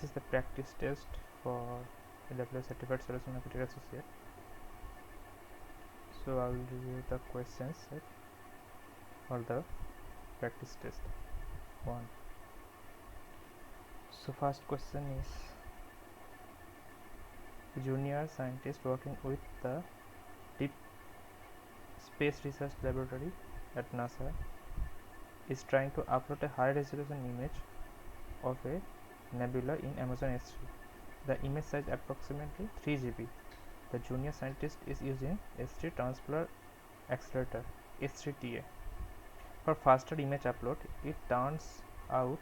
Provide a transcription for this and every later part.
this is the practice test for AWS Certified Solution Architect Associate. So I will review the questions set for the practice test 1. So first question is, junior scientist working with the Deep Space Research Laboratory at NASA is trying to upload a high resolution image of a nebula in Amazon S3. The image size approximately 3 GB. The junior scientist is using S3 Transport Accelerator S3TA. For faster image upload, it turns out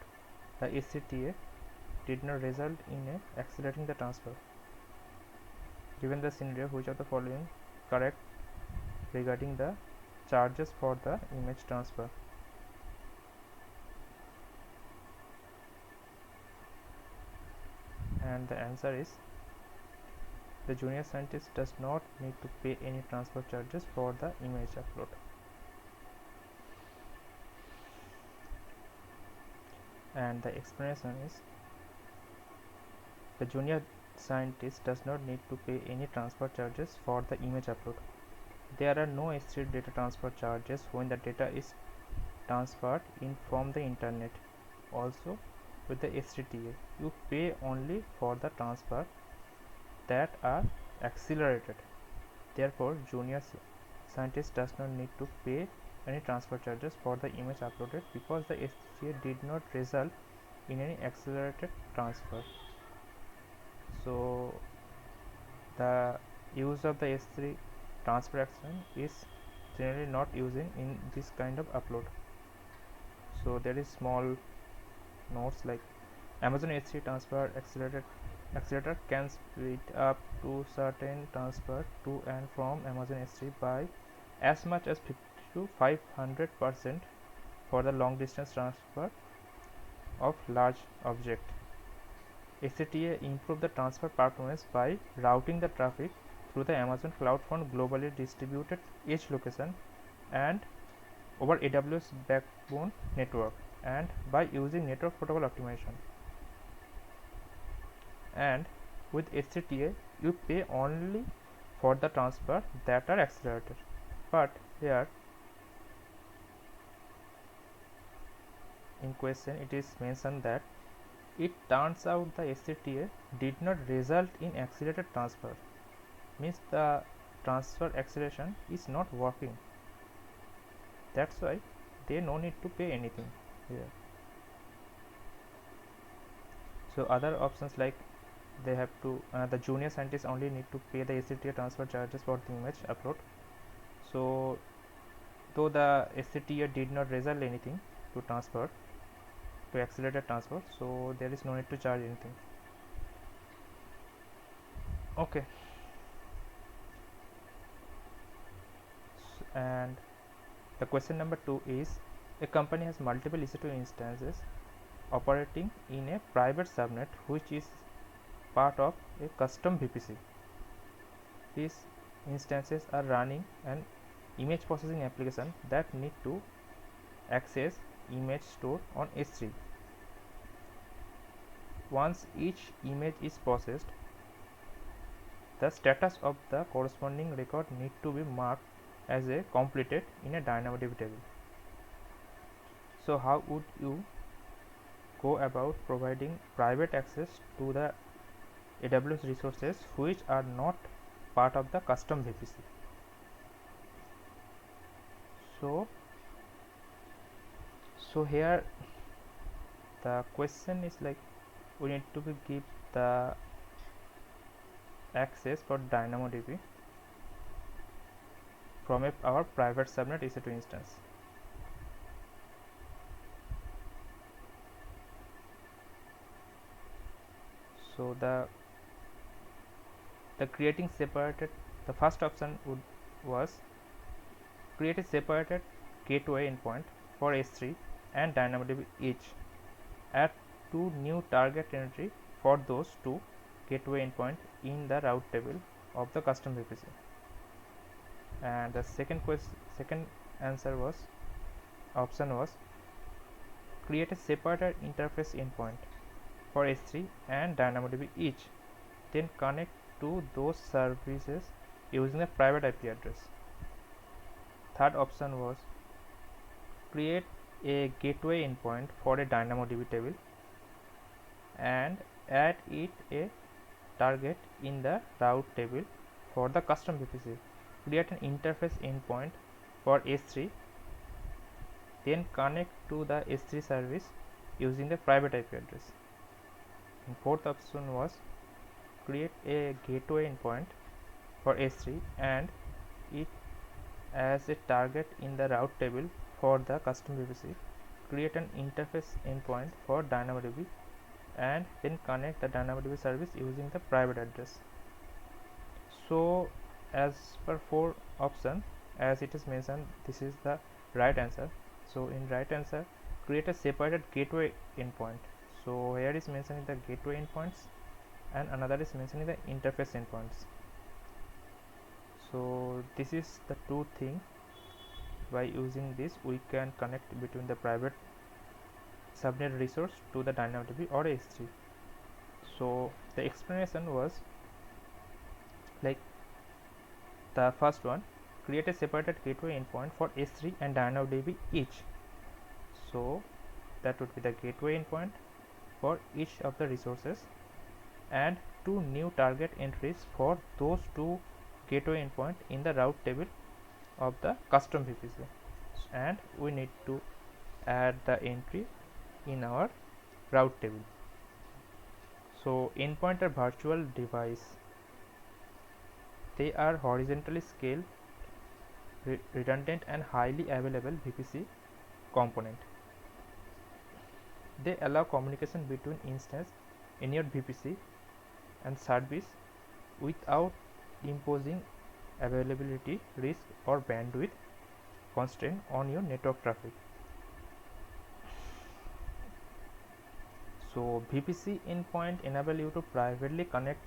the S3TA did not result in accelerating the transfer. Given the scenario, which of the following correct regarding the charges for the image transfer? And the answer is, the junior scientist does not need to pay any transfer charges for the image upload. And the explanation is, the junior scientist does not need to pay any transfer charges for the image upload. There are no S3 data transfer charges when the data is transferred in from the internet. Also, with the S3TA, you pay only for the transfer that are accelerated. Therefore, junior scientist does not need to pay any transfer charges for the image uploaded because the S3TA did not result in any accelerated transfer. So the use of the S3 transfer action is generally not using in this kind of upload. So there is small notes like Amazon S3 transfer accelerator can speed up to certain transfer to and from Amazon S3 by as much as 50 to 500% for the long distance transfer of large object. S3TA improve the transfer performance by routing the traffic through the Amazon CloudFront globally distributed edge location and over AWS backbone network, and by using network protocol optimization. And with S3TA, you pay only for the transfer that are accelerated. But here in question it is mentioned that it turns out the S3TA did not result in accelerated transfer, means the transfer acceleration is not working. That's why they no need to pay anything here. So other options like they have to the junior scientists only need to pay the S3TA transfer charges for the image upload. So though the S3TA did not result anything to transfer to accelerated transfer, so there is no need to charge anything. Okay. And the question number 2 is, a company has multiple EC2 instances operating in a private subnet which is part of a custom VPC. These instances are running an image processing application that need to access image stored on S3. Once each image is processed, the status of the corresponding record need to be marked as a completed in a DynamoDB table. So how would you go about providing private access to the AWS resources which are not part of the custom VPC? So here the question is like, we need to give the access for DynamoDB from our private subnet EC2 instance. So the creating separated, the first option was create a separated gateway endpoint for S3 and DynamoDB each. Add two new target entry for those two gateway endpoint in the route table of the custom VPC. And the second option was create a separated interface endpoint for S3 and DynamoDB each, then connect to those services using a private IP address. Third option was create a gateway endpoint for a DynamoDB table and add it a target in the route table for the custom VPC. Create an interface endpoint for S3, then connect to the S3 service using the private IP address. And fourth option was create a gateway endpoint for S3 and it as a target in the route table for the custom VPC. Create an interface endpoint for DynamoDB and then connect the DynamoDB service using the private address. So as per 4 option, as it is mentioned, this is the right answer. So in right answer, create a separated gateway endpoint. So here is mentioning the gateway endpoints and another is mentioning the interface endpoints. So this is the two thing. By using this we can connect between the private subnet resource to the DynamoDB or S3. So the explanation was like the first one, create a separated gateway endpoint for S3 and DynamoDB each. So that would be the gateway endpoint for each of the resources and two new target entries for those two gateway endpoint in the route table of the custom VPC, and we need to add the entry in our route table. So endpoint are virtual device. They are horizontally scaled, redundant and highly available VPC component. They allow communication between instances in your VPC and service without imposing availability risk or bandwidth constraint on your network traffic. So VPC endpoint enable you to privately connect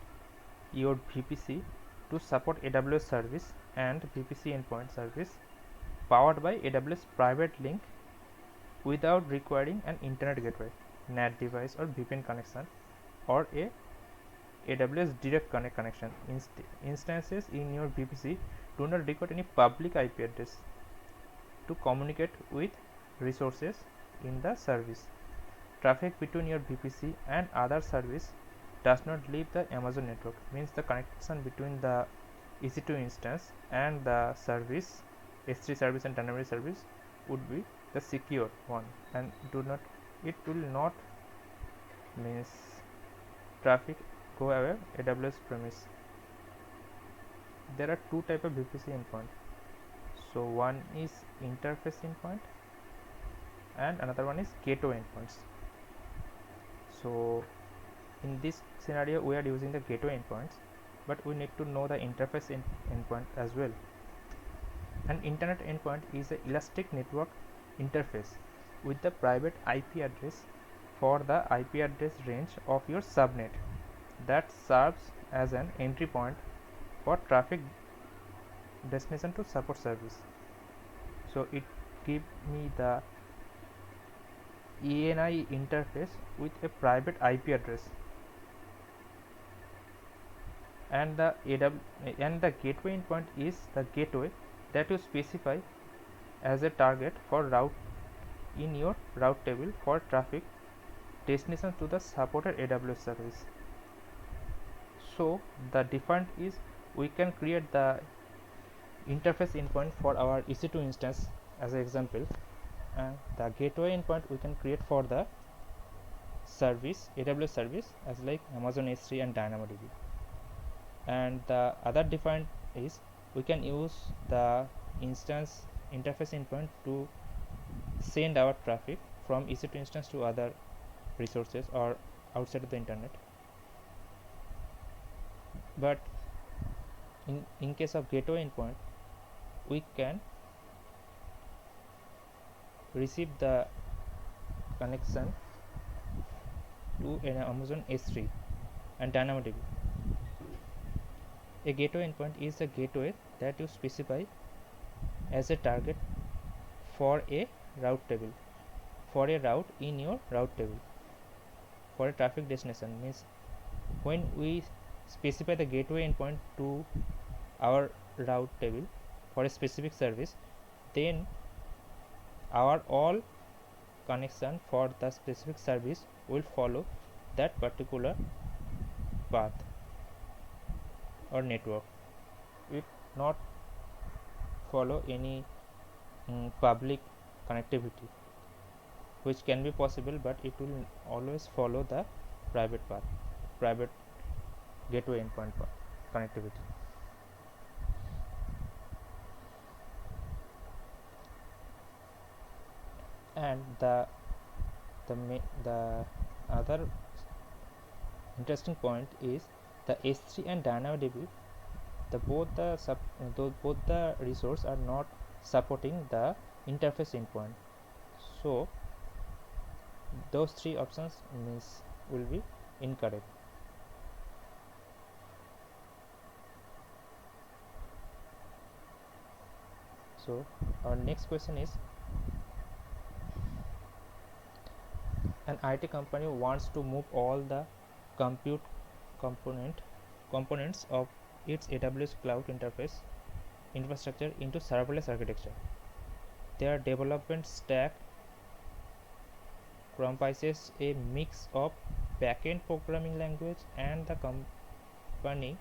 your VPC to support AWS service and VPC endpoint service powered by AWS private link without requiring an internet gateway, NAT device or VPN connection or a AWS direct connect connection. Instances in your VPC do not require any public IP address to communicate with resources in the service. Traffic between your VPC and other service does not leave the Amazon network, means the connection between the EC2 instance and the service, S3 service and DynamoDB service would be the secure one, and it will not means traffic go away AWS premise. There are two type of VPC endpoint. So one is interface endpoint and another one is gateway endpoints. So in this scenario we are using the gateway endpoints, but we need to know the interface endpoint as well. An internet endpoint is an elastic network interface with the private IP address for the IP address range of your subnet that serves as an entry point for traffic destination to support service. So it give me the ENI interface with a private IP address, and the gateway endpoint is the gateway that you specify as a target for route in your route table for traffic destination to the supported AWS service. So the default is we can create the interface endpoint for our EC2 instance as an example, and the gateway endpoint we can create for the service AWS service as like Amazon S3 and DynamoDB. And the other defined is we can use the instance interface endpoint to send our traffic from EC2 instance to other resources or outside of the internet. But in case of gateway endpoint, we can receive the connection to an Amazon S3 and DynamoDB. A gateway endpoint is a gateway that you specify as a target for a route table, for a route in your route table. for a traffic destination. Means when we specify the gateway endpoint to our route table for a specific service, then our all connection for the specific service will follow that particular path or network. It not follow any public connectivity, which can be possible, but it will always follow the private path, private gateway endpoint connectivity. And the other interesting point is the S3 and DynamoDB. Both the resource are not supporting the interface endpoint. So those three options means will be incorrect. So our next question is, an IT company wants to move all the compute components of its AWS cloud infrastructure into serverless architecture. Their development stack comprises a mix of backend programming language, and the company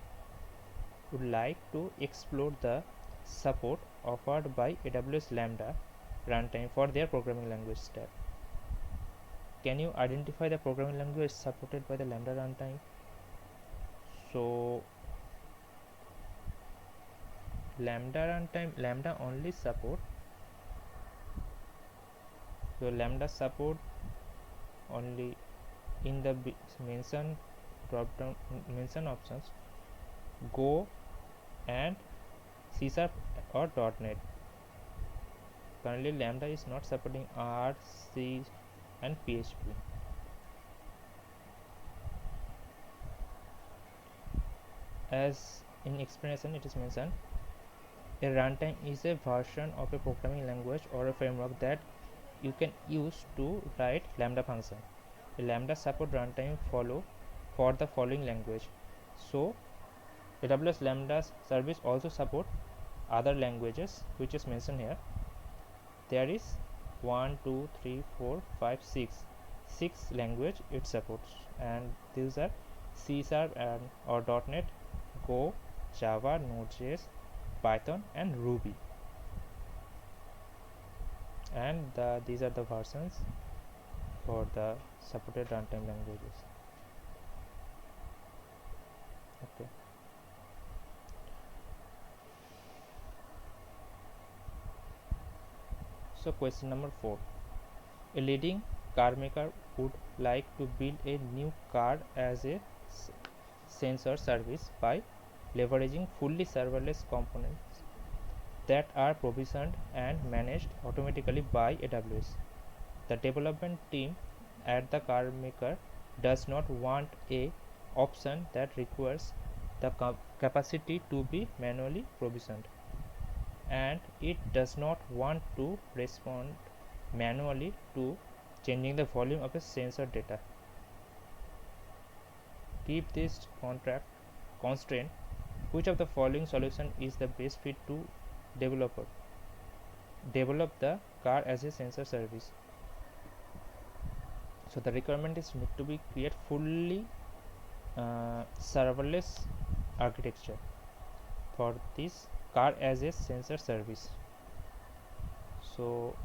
would like to explore the support offered by AWS Lambda runtime for their programming language stack. Can you identify the programming language supported by the Lambda runtime? So Lambda runtime, Lambda only support, so Lambda support only in the mention drop down mention options Go and C# or .NET. Currently Lambda is not supporting R, C and PHP. As in explanation it is mentioned, a runtime is a version of a programming language or a framework that you can use to write Lambda function. A Lambda support runtime for the following language. So AWS Lambda service also support other languages, which is mentioned here. There is 1, 2, 3, 4, 5, 6 language it supports, and these are C# and or .NET, Go, Java, Node.js, Python and Ruby, and these are the versions for the supported runtime languages. Okay. So question number 4. A leading car maker would like to build a new car as a sensor service by leveraging fully serverless components that are provisioned and managed automatically by AWS. The development team at the car maker does not want a option that requires the capacity to be manually provisioned, and it does not want to respond manually to changing the volume of a sensor data. Keep this constraint, which of the following solution is the best fit to develop the car as a sensor service? So the requirement is need to be create fully serverless architecture for this car as a sensor service. So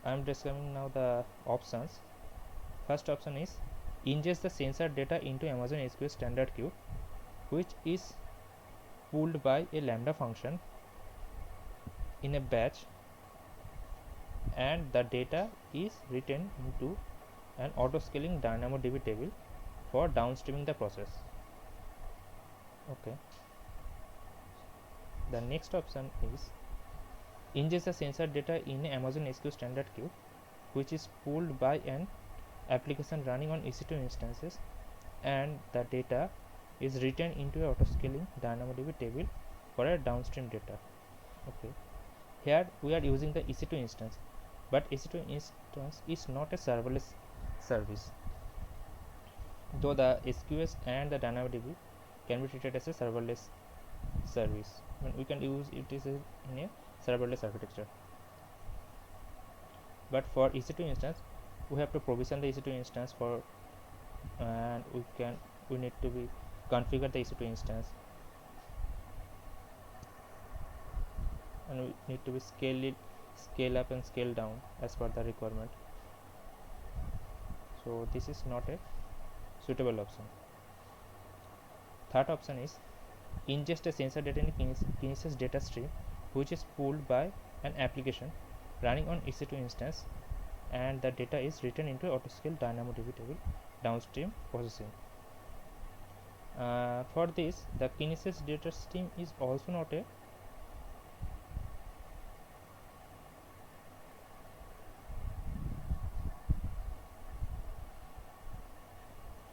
I am describing now the options. First option is ingest the sensor data into Amazon SQL standard queue, which is pulled by a Lambda function in a batch, and the data is written into an auto-scaling DynamoDB table for downstreaming the process. Okay. The next option is ingest the sensor data in Amazon SQL standard queue, which is pulled by an application running on EC2 instances, and the data is written into a auto-scaling DynamoDB table for a downstream data. Okay. Here we are using the EC2 instance, but EC2 instance is not a serverless service. though the SQS and the DynamoDB can be treated as a serverless service. We can use it in a serverless architecture. But for EC2 instance, we have to provision the EC2 instance for, and we need to be configure the EC2 instance, and we need to be scale up and scale down as per the requirement. So this is not a suitable option. Third option is ingest a sensor data in Kinesis data stream, which is pulled by an application running on EC2 instance, and the data is written into autoscale DynamoDB table downstream processing. For this, the Kinesis data stream is also not a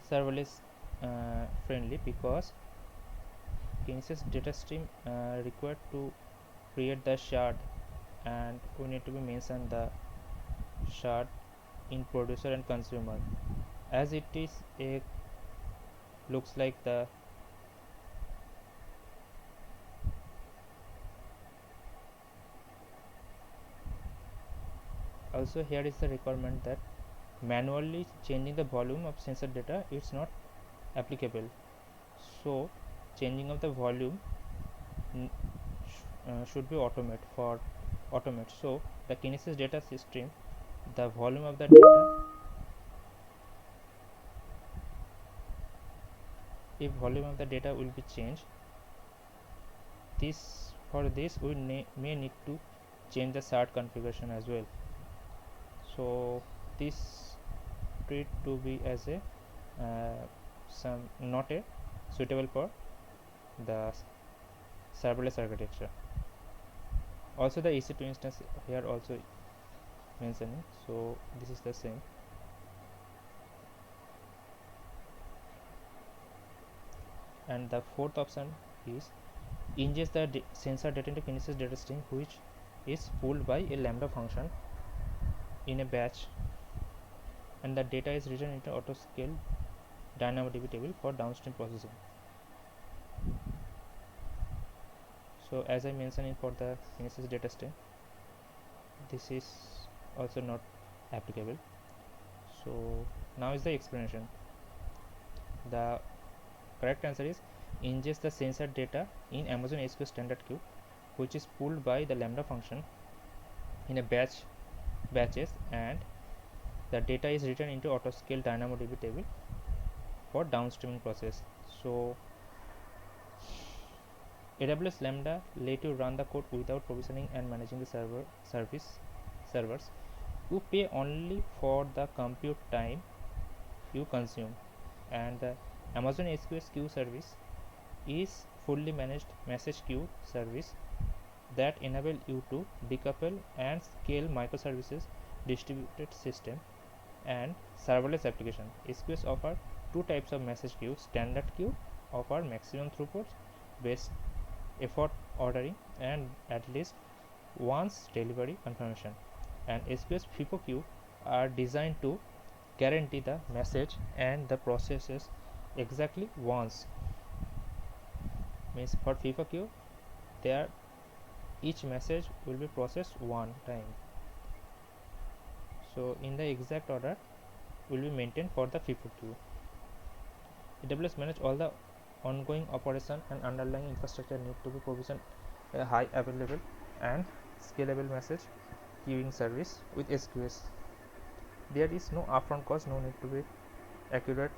serverless friendly, because Kinesis data stream required to create the shard, and we need to be mention the shard in producer and consumer, as it is a looks like the also here is the requirement that manually changing the volume of sensor data it's not applicable. So changing of the volume should be automate. So the Kinesis data stream, the volume of the data, if volume of the data will be changed, for this we may need to change the shard configuration as well. So this treat to be as a some not a suitable for the serverless architecture. Also the EC2 instance here also mentioning, so this is the same. And the fourth option is ingest the sensor data into Kinesis data stream, which is pulled by a lambda function in a batch, and the data is written into autoscale DynamoDB table for downstream processing. So as I mentioned for the Kinesis data stream, this is also not applicable. So now is the explanation. The correct answer is ingest the sensor data in Amazon SQL standard queue, which is pulled by the lambda function in a batches, and the data is written into autoscale DynamoDB table for downstreaming process. So AWS Lambda let you run the code without provisioning and managing the servers. You pay only for the compute time you consume, and the Amazon SQS queue service is fully managed message queue service that enable you to decouple and scale microservices, distributed system, and serverless application. SQS offer two types of message queue. Standard queue offer maximum throughput, best effort ordering, and at least once delivery confirmation. And SQS FIFO queue are designed to guarantee the message and the processes exactly once. Means for FIFO queue, there each message will be processed one time. So in the exact order will be maintained for the FIFO queue. AWS manage all the ongoing operation and underlying infrastructure need to be provisioned a high available and scalable message queuing service with SQS. There is no upfront cost, no need to be accurate,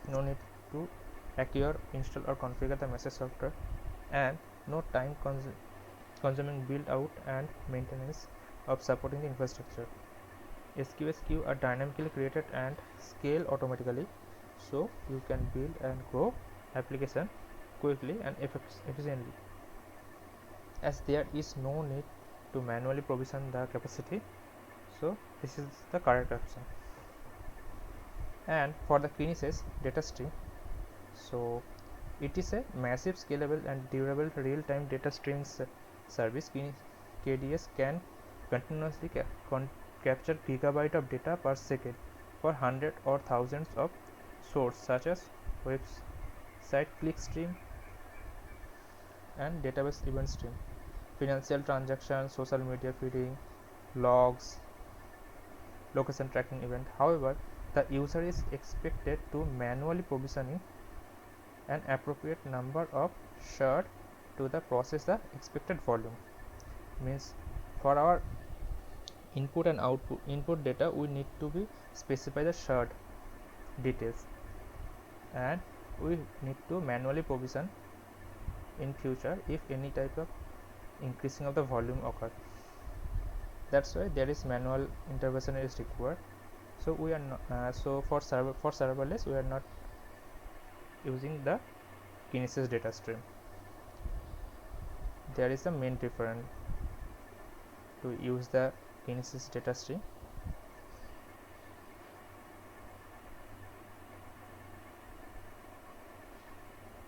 no need to acquire, install or configure the message software, and no time consuming build out and maintenance of supporting the infrastructure. SQS queue are dynamically created and scale automatically, so you can build and grow application quickly and efficiently, as there is no need to manually provision the capacity. So this is the correct option. And for the Kinesis data stream, so it is a massive, scalable and durable real-time data streams service. KDS can continuously capture gigabyte of data per second for hundreds or thousands of source such as website clickstream and database event stream, financial transactions, social media feeding, logs, location tracking event. However, the user is expected to manually provisioning an appropriate number of shard to the process the expected volume. Means for our input and output input data we need to be specify the shard details, and we need to manually provision in future if any type of increasing of the volume occur. That's why there is manual intervention is required. So we are not, so for serverless we are not using the Kinesis data stream. There is a main difference to use the Kinesis data stream.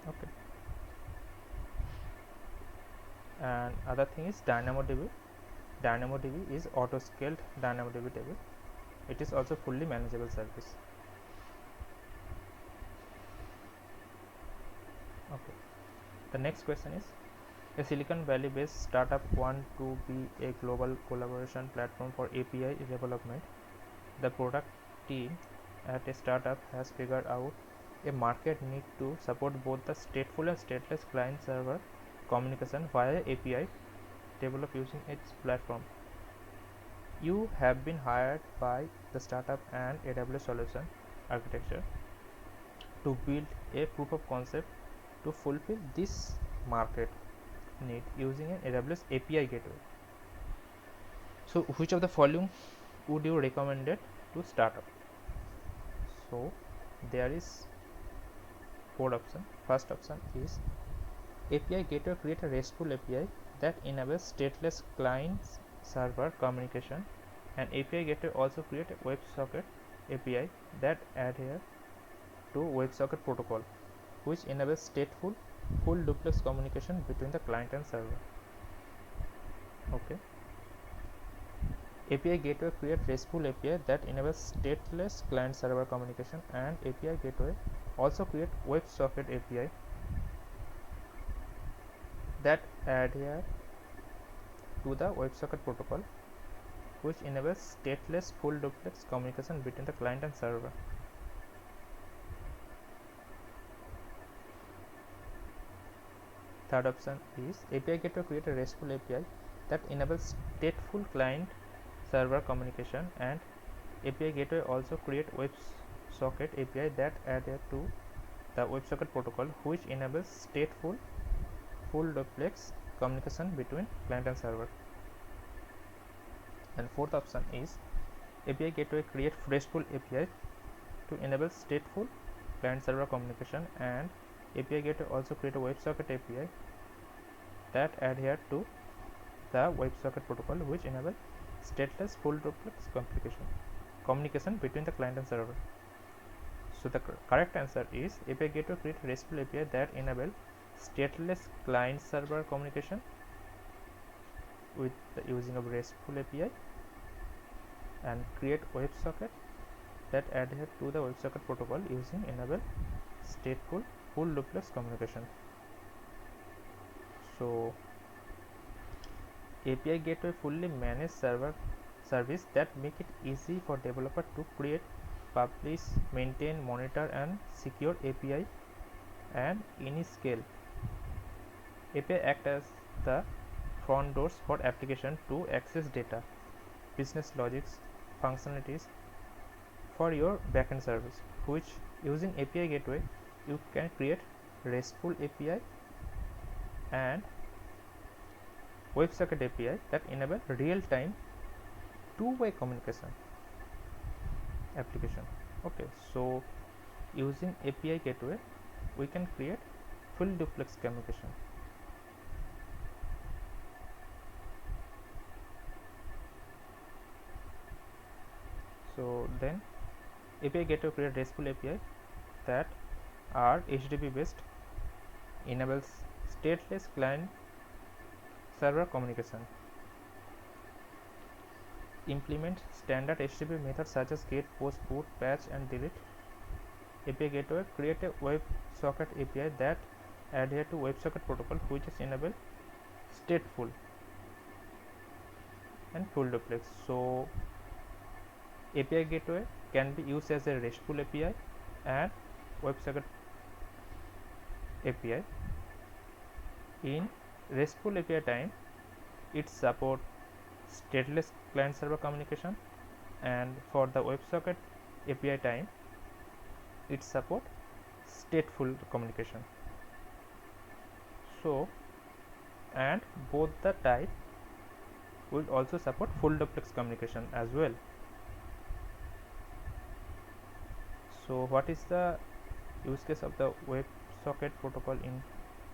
Okay. And other thing is DynamoDB. DynamoDB is auto-scaled DynamoDB table. It is also fully manageable service. Okay. The next question is, a Silicon Valley based startup want to be a global collaboration platform for API development. The product team at a startup has figured out a market need to support both the stateful and stateless client server communication via API developed using its platform. You have been hired by the startup and AWS solution architecture to build a proof of concept to fulfill this market need using an AWS API gateway. So which of the following would you recommend it to startup? So there is 4 options. First option is API gateway create a RESTful API that enables stateless client server communication, and API gateway also create a WebSocket API that adhere to WebSocket protocol, which enables stateful full duplex communication between the client and server. Okay. API gateway create RESTful API that enables stateless client server communication, and API gateway also create WebSocket API that adhere to the WebSocket protocol, which enables stateless full duplex communication between the client and server. Third option is API gateway create a RESTful API that enables stateful client server communication, and API gateway also create WebSocket API that adhere to the WebSocket protocol, which enables stateful full duplex communication between client and server. And fourth option is API gateway create RESTful API to enable stateful client server communication, and API gateway also create a WebSocket API that adhere to the WebSocket protocol, which enable stateless full duplex communication between the client and server. So the correct answer is API gateway create RESTful API that enable stateless client server communication with the using of RESTful API, and create WebSocket that adhere to the WebSocket protocol using enable stateful full duplex communication. So API gateway fully managed server service that make it easy for developer to create, publish, maintain, monitor and secure API and any scale. API act as the front doors for application to access data, business logics, functionalities for your backend service, which using API gateway you can create RESTful API and WebSocket API that enable real-time two-way communication application. Okay, so using API gateway we can create full duplex communication. So then API gateway create RESTful API that are HTTP based, enables stateless client server communication, implement standard HTTP methods such as get, post, put, patch and delete, API gateway create a WebSocket API that adhere to WebSocket protocol, which is enable stateful and full duplex. So API gateway can be used as a RESTful API and WebSocket API. In RESTful API time, it supports stateless client server communication, and for the WebSocket API time, it supports stateful communication. So, and both the type will also support full duplex communication as well. So what is the use case of the WebSocket protocol in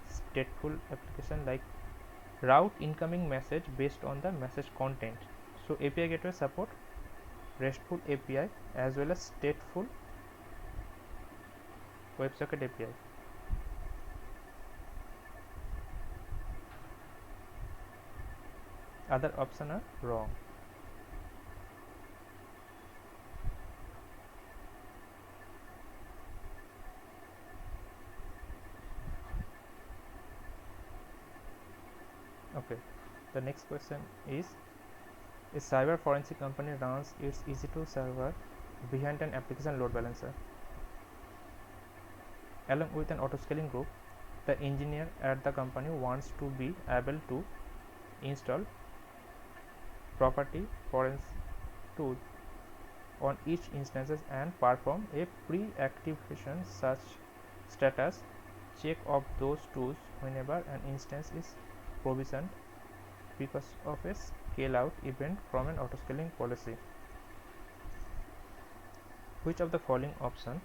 stateful application? Like route incoming message based on the message content. So API gateway support RESTful API as well as stateful WebSocket API. Other options are wrong. Okay, the next question is: a cyber forensic company runs its EC2 server behind an application load balancer. Along with an autoscaling group, the engineer at the company wants to be able to install property forensic tool on each instances and perform a pre-activation such status check of those tools whenever an instance is provisioned because of a scale out event from an autoscaling policy. Which of the following option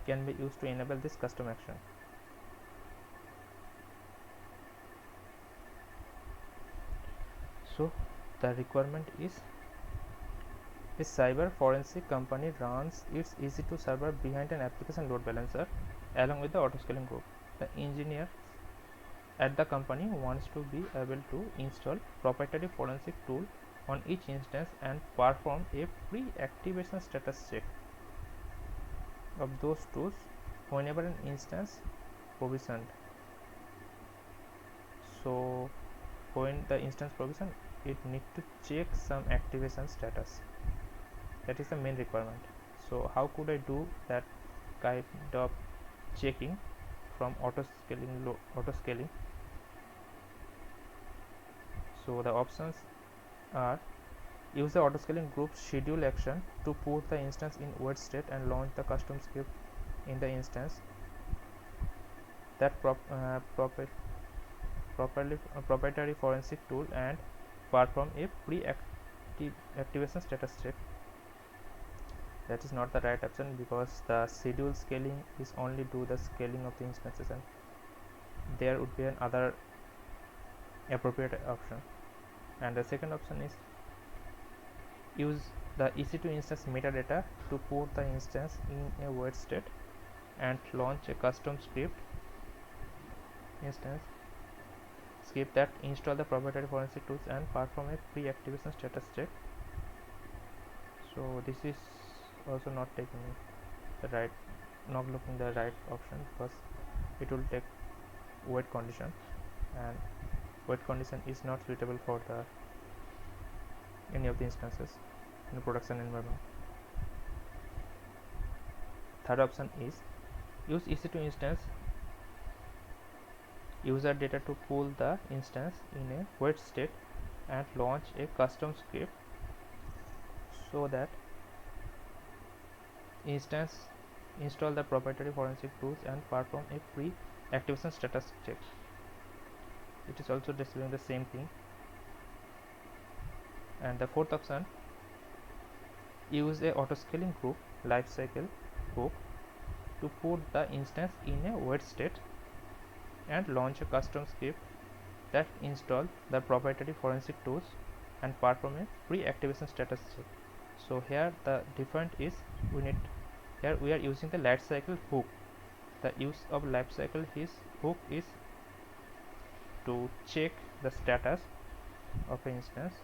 can be used to enable this custom action? So the requirement is: a cyber forensic company runs its EC2 server behind an application load balancer along with the autoscaling group. The engineer at the company wants to be able to install proprietary forensic tool on each instance and perform a pre-activation status check of those tools whenever an instance provisioned. So when the instance provision, it need to check some activation status. That is the main requirement. So how could I do that kind of checking from autoscaling? So the options are: use the autoscaling group schedule action to put the instance in wait state and launch the custom script in the instance that proprietary forensic tool and perform a pre-activation status check. That is not the right option, because the schedule scaling is only do the scaling of the instances, and there would be another appropriate option. And the second option is: use the EC2 instance metadata to put the instance in a wait state and launch a custom script that install the proprietary forensic tools and perform a pre-activation status check. So this is also not taking the right, not looking the right option, because it will take wait condition, and wait condition is not suitable for the any of the instances in the production environment. Third option is: use EC2 instance user data to pull the instance in a wait state and launch a custom script so that instance install the proprietary forensic tools and perform a pre-activation status check. It is also displaying the same thing. And the fourth option: use a autoscaling group lifecycle hook to put the instance in a wait state and launch a custom script that install the proprietary forensic tools and perform a pre-activation status check. So here the different is, here we are using the lifecycle hook. The use of lifecycle hook is to check the status of an instance.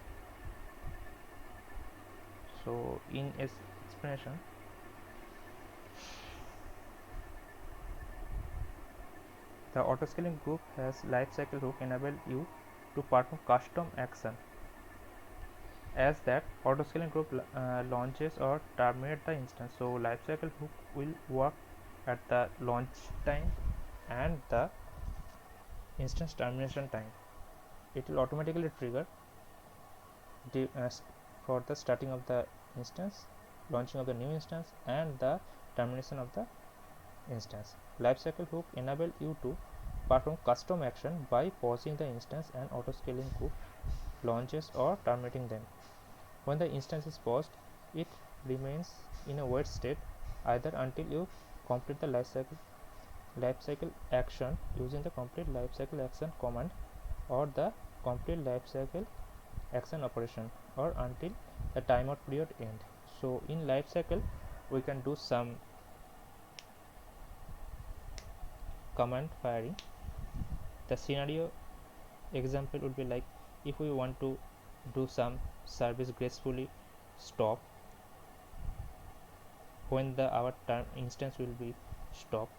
So in its explanation, The autoscaling group has lifecycle hook enable you to perform custom action as that autoscaling group launches or terminate the instance. So lifecycle hook will work at the launch time and the instance termination time. It will automatically trigger for the starting of the instance, launching of the new instance, and the termination of the instance. Lifecycle hook enable you to perform custom action by pausing the instance and autoscaling group launches or terminating them. When the instance is paused, it remains in a wait state either until you complete the lifecycle action using the complete lifecycle action command or the complete lifecycle action operation or until the timeout period end. So in lifecycle we can do some command firing. The scenario example would be like if we want to do some service gracefully stop when the our term instance will be stopped.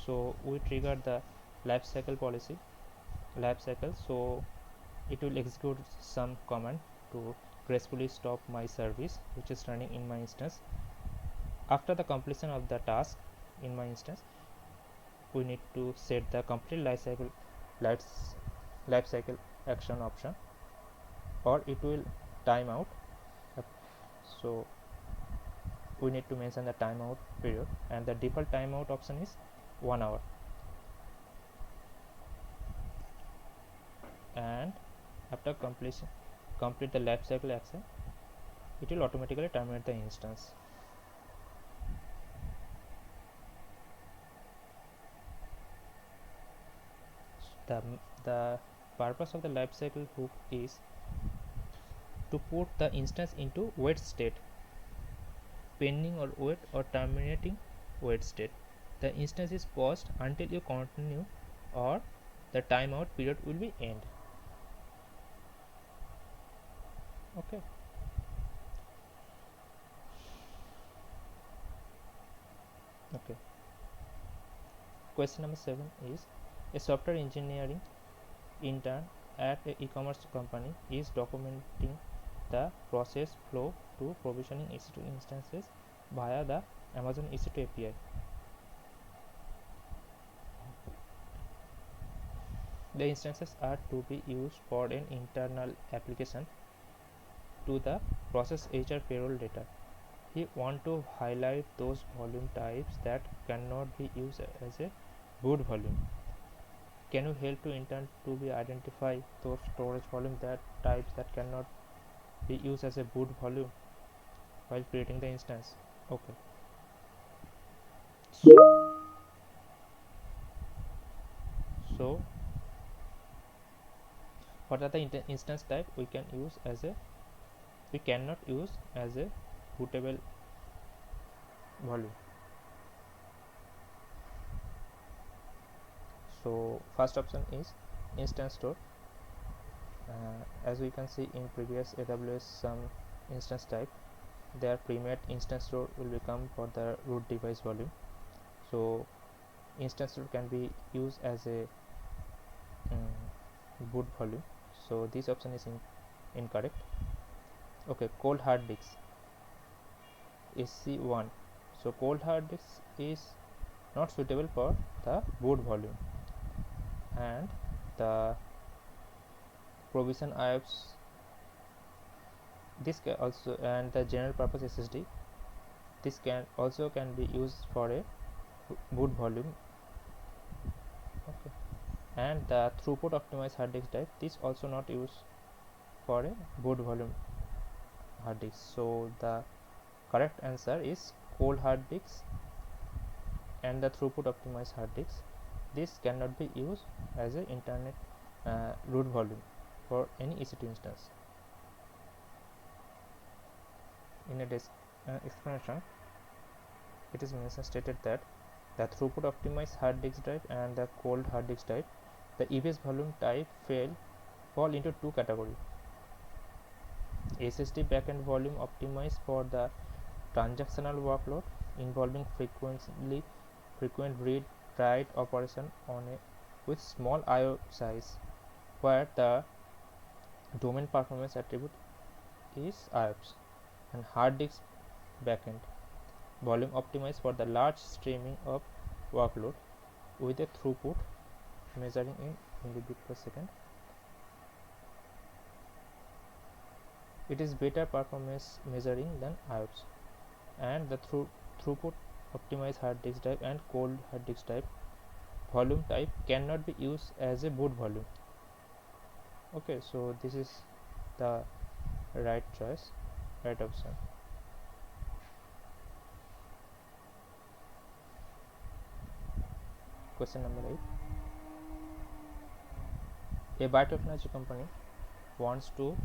So we trigger the lifecycle policy lifecycle, so it will execute some command to gracefully stop my service which is running in my instance. After the completion of the task in my instance, we need to set the complete lifecycle action option or it will time out. So we need to mention the timeout period and the default timeout option is 1 hour, and after complete the lifecycle action, it will automatically terminate the instance. The purpose of the lifecycle hook is to put the instance into wait state, pending or wait or terminating wait state. The instance is paused until you continue or the timeout period will be end. Okay. Okay. Question number 7 is a software engineering intern at a e-commerce company is documenting the process flow to provisioning EC2 instances via the Amazon EC2 API. The instances are to be used for an internal application to the process HR payroll data. He want to highlight those volume types that cannot be used as a boot volume. Can you help to intern to be identify those storage volume types that cannot be used as a boot volume while creating the instance? Okay. So what are the instance type we cannot use as a bootable volume? So first option is instance store. As we can see in previous AWS some instance type, their pre-made instance store will become for the root device volume. So instance store can be used as a boot volume. So this option is incorrect. Okay, cold hard disk SC1. So cold hard disk is not suitable for the boot volume, and the provision IOPS this can also, and the general purpose SSD this can be used for a boot volume. Okay, and the throughput optimized hard disk type this also not used for a boot volume hard disk. So the correct answer is cold hard disk and the throughput optimized hard disk. This cannot be used as an internet root volume for any EC2 instance. In a explanation, it is stated that the throughput optimized hard disk drive and the cold hard disk type, the EBS volume type fall into two categories. SSD backend volume optimized for the transactional workload involving frequent read write operation on a with small IO size, where the domain performance attribute is IOPS, and hard disk backend volume optimized for the large streaming of workload with a throughput measuring in millibit per second. It is better performance measuring than IOPS, and the throughput optimized hard disk drive and cold hard disk drive volume type cannot be used as a boot volume. Okay, so this is the right choice, right option. Question number 8. A biotechnology company wants to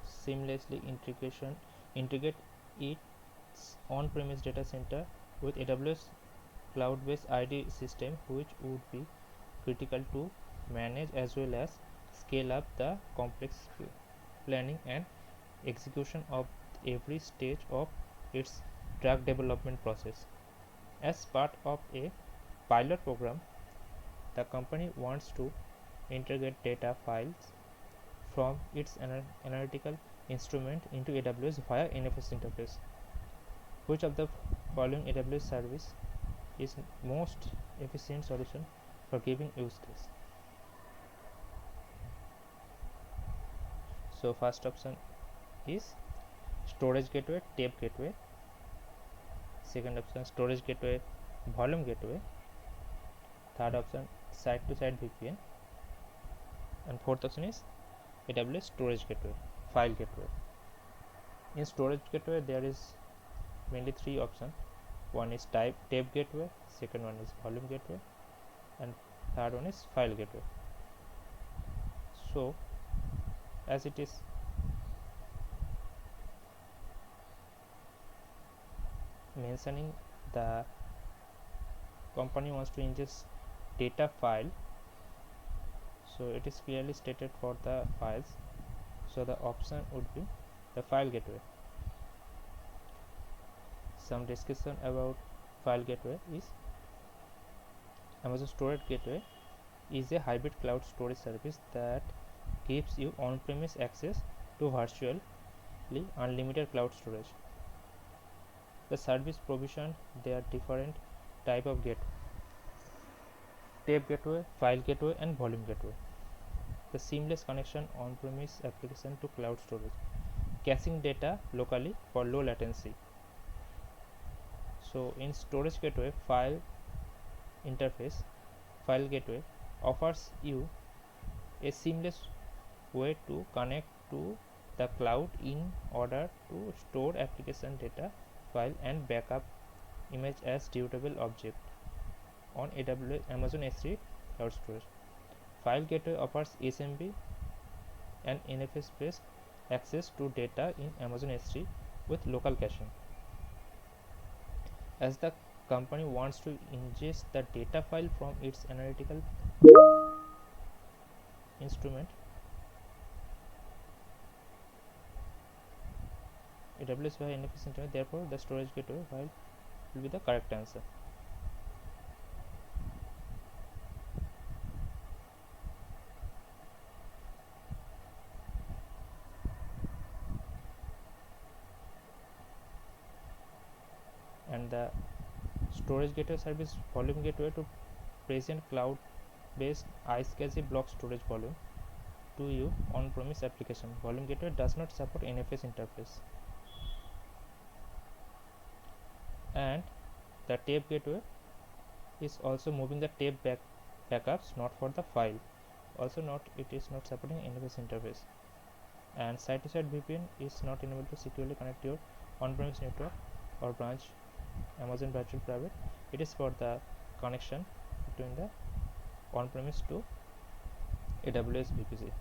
seamlessly integrate its on-premise data center with AWS cloud-based ID system, which would be critical to manage as well as scale up the complex planning and execution of every stage of its drug development process. As part of a pilot program, the company wants to integrate data files from its analytical instrument into AWS via NFS interface. Which of the following AWS service is most efficient solution for giving use case? So first option is storage gateway, tape gateway. Second option, storage gateway, volume gateway. Third option, site to site VPN. And fourth option is AWS storage gateway, file gateway. In storage gateway there is mainly three options. One is tape gateway, second one is volume gateway, and third one is file gateway. So as it is mentioning the company wants to ingest data file, so it is clearly stated for the files, so the option would be the file gateway. Some discussion about file gateway is Amazon Storage Gateway is a hybrid cloud storage service that gives you on-premise access to virtually unlimited cloud storage. The service provisioned their different type of gateway: tape gateway, file gateway, and volume gateway. The seamless connection on-premise application to cloud storage, caching data locally for low latency. So in storage gateway file interface, file gateway offers you a seamless way to connect to the cloud in order to store application data file and backup image as durable object on AWS Amazon S3 cloud storage. File gateway offers SMB and NFS based access to data in Amazon S3 with local caching. As the company wants to ingest the data file from its analytical instrument, AWS via NFS internet, therefore the storage gateway file will be the correct answer. And the storage gateway service volume gateway to present cloud based iSCSI block storage volume to you on-premise application. Volume gateway does not support NFS interface. And the tape gateway is also moving the tape backups, not for the file. Also it is not supporting NFS interface. And site-to-site VPN is not enabled to securely connect your on-premise network or branch Amazon Virtual Private. It is for the connection between the on-premise to AWS VPC.